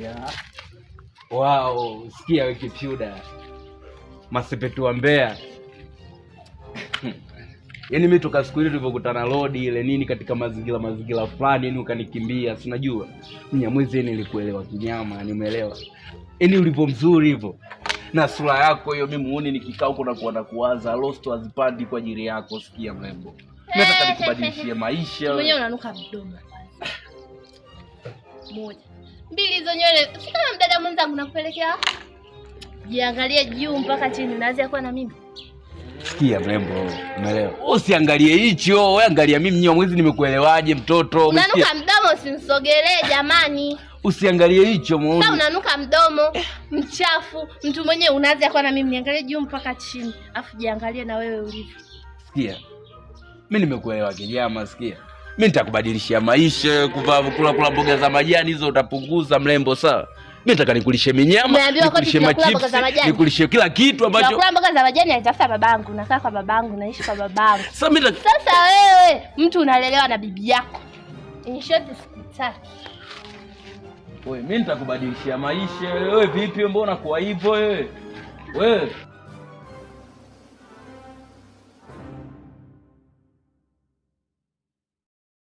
Yeah. Wow, sikia wewe Kipyuda. Masepetu wa Mbeya. Yaani mimi toka siku ile tulipokutana road ile nini katika mazingira fulani yani ukanikimbia, si unajua. Mnyamwezi nilikuelewa kinyama, nimeelewa. Yaani ulipo mzuri hivyo. Na sura yako hiyo mimi muone nikikaa huko na kuona kuwaza lost azipandi kwa ajili yako, sikia mrembo. Mimi nataka nikubadilishie maisha. Mwenyewe unanuka mdomo kwanza. Moja. Mbili hizo nywele. Si kama mdada mwenzangu nakupelekea. Jiangalie juu mpaka chini unaanza kuwa na mimi. Sikia mrembo, umeelewa? Usiangalie hicho, wewe angalia mimi Mnyamwezi nimekuelewaje mtoto. Unanuka mdomo usinisogelee jamani. Usiangalie hicho muone. Sasa unanuka mdomo mchafu. Mtu mwenyewe unaanza kuwa na mimi, niangalie juu mpaka chini. Afu jiangalie na wewe ulivyo. Sikia. Mimi nimekuelewa kijana, sikia. Mimi nitakubadilishia maisha, kula mboga za majani hizo utapunguza mrembo, sawa? Mimi nataka nikulishe minyama, nikulishe machips, nikulishe kila kitu ambacho. Nakula mboga za majani alitafuta babangu, nakaa kwa babangu, naishi kwa babangu. Sasa wewe mtu unalelewa na bibi yako. In short sikutaki. Wewe mimi nitakubadilishia maisha. Wewe vipi mbona kwa hivyo wewe? Wewe